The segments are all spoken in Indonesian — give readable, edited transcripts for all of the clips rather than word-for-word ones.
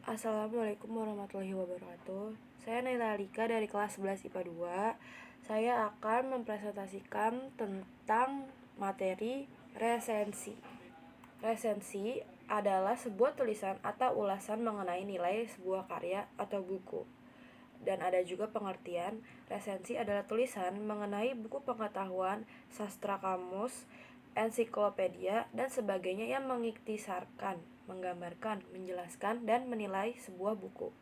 Assalamualaikum warahmatullahi wabarakatuh. Saya Naila Alika dari kelas 11 IPA 2. Saya akan mempresentasikan tentang materi resensi. Resensi adalah sebuah tulisan atau ulasan mengenai nilai sebuah karya atau buku. Dan ada juga pengertian, resensi adalah tulisan mengenai buku pengetahuan, sastra kamus, ensiklopedia, dan sebagainya yang mengiktisarkan, menggambarkan, menjelaskan, dan menilai sebuah buku.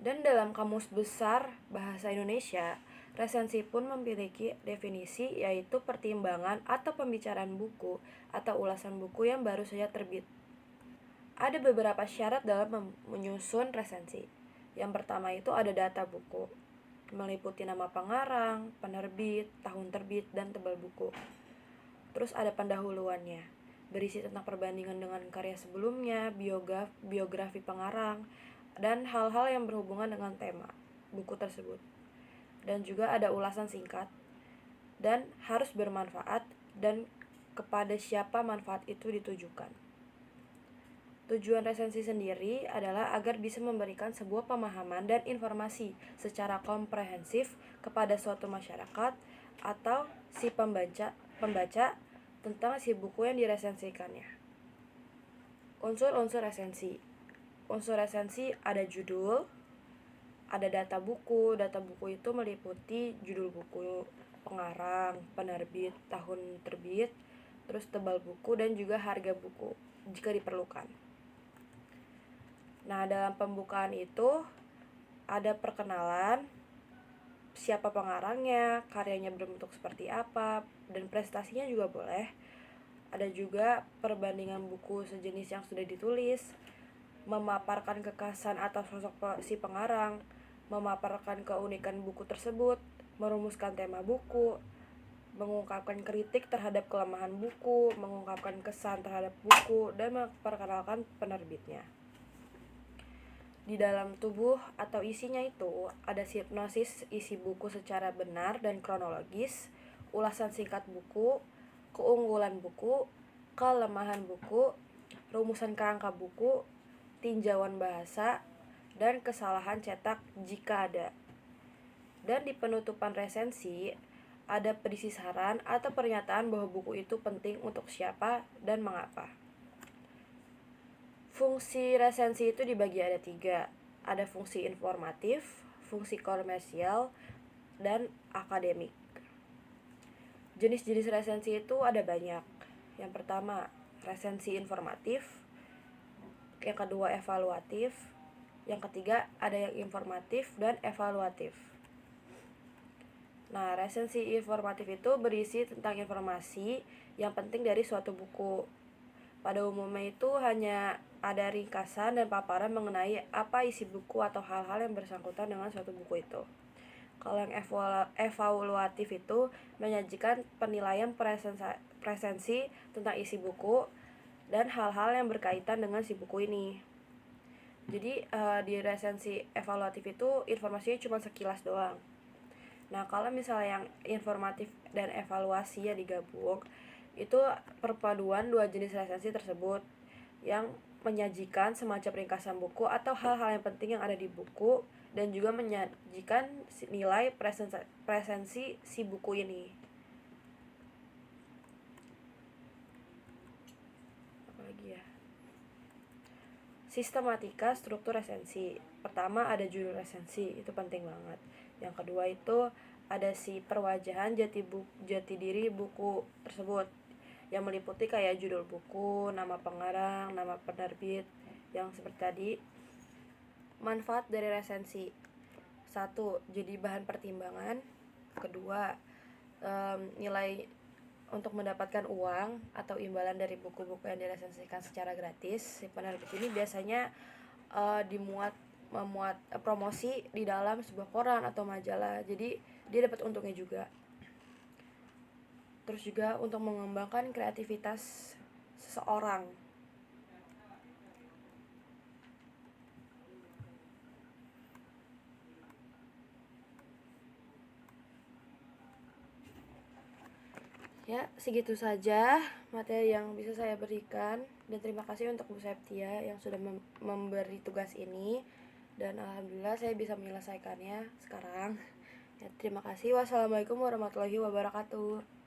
Dan dalam Kamus Besar Bahasa Indonesia, resensi pun memiliki definisi, yaitu pertimbangan atau pembicaraan buku atau ulasan buku yang baru saja terbit. Ada beberapa syarat dalam menyusun resensi. Yang pertama itu ada data buku, meliputi nama pengarang, penerbit, tahun terbit, dan tebal buku. Terus ada pendahuluannya, berisi tentang perbandingan dengan karya sebelumnya, biografi pengarang, dan hal-hal yang berhubungan dengan tema buku tersebut. Dan juga ada ulasan singkat, dan harus bermanfaat, dan kepada siapa manfaat itu ditujukan. Tujuan resensi sendiri adalah agar bisa memberikan sebuah pemahaman dan informasi secara komprehensif kepada suatu masyarakat atau si pembaca tentang si buku yang diresensikannya. Unsur-unsur resensi. Unsur resensi ada judul, ada data buku. Data buku itu meliputi judul buku, pengarang, penerbit, tahun terbit, terus tebal buku, dan juga harga buku jika diperlukan. Nah, dalam pembukaan itu ada perkenalan, siapa pengarangnya, karyanya berbentuk seperti apa, dan prestasinya juga boleh. Ada juga perbandingan buku sejenis yang sudah ditulis, memaparkan kekhasan atau sosok si pengarang, memaparkan keunikan buku tersebut, merumuskan tema buku, mengungkapkan kritik terhadap kelemahan buku, mengungkapkan kesan terhadap buku, dan memperkenalkan penerbitnya. Di dalam tubuh atau isinya itu ada sinopsis isi buku secara benar dan kronologis, ulasan singkat buku, keunggulan buku, kelemahan buku, rumusan kerangka buku, tinjauan bahasa, dan kesalahan cetak jika ada. Dan di penutupan resensi ada berisi saran atau pernyataan bahwa buku itu penting untuk siapa dan mengapa. Fungsi resensi itu dibagi ada 3. Ada fungsi informatif, fungsi komersial, dan akademik. Jenis-jenis resensi itu ada banyak. Yang pertama, resensi informatif. Yang kedua, evaluatif. Yang ketiga, ada yang informatif dan evaluatif. Nah, resensi informatif itu berisi tentang informasi yang penting dari suatu buku. Pada umumnya itu hanya ada ringkasan dan paparan mengenai apa isi buku atau hal-hal yang bersangkutan dengan suatu buku itu. Kalau yang evaluatif itu menyajikan penilaian presensi tentang isi buku dan hal-hal yang berkaitan dengan si buku ini. Jadi di resensi evaluatif itu informasinya cuma sekilas doang. Nah, kalau misalnya yang informatif dan evaluasi ya digabung, itu perpaduan dua jenis resensi tersebut yang menyajikan semacam ringkasan buku atau hal-hal yang penting yang ada di buku dan juga menyajikan nilai presensi si buku ini. Apalagi ya? Sistematika struktur resensi. Pertama ada judul resensi, itu penting banget. Yang kedua itu ada si perwajahan jati diri buku tersebut, yang meliputi kayak judul buku, nama pengarang, nama penerbit, yang seperti tadi. Manfaat dari resensi: 1. Jadi bahan pertimbangan. Kedua, nilai untuk mendapatkan uang atau imbalan dari buku-buku yang diresensikan secara gratis. Si penerbit ini biasanya memuat promosi di dalam sebuah koran atau majalah, jadi dia dapat untungnya juga. Terus juga untuk mengembangkan kreativitas seseorang. Ya, segitu saja materi yang bisa saya berikan, dan terima kasih untuk Bu Septia yang sudah memberi tugas ini, dan alhamdulillah saya bisa menyelesaikannya sekarang. Ya, terima kasih. Wassalamualaikum warahmatullahi wabarakatuh.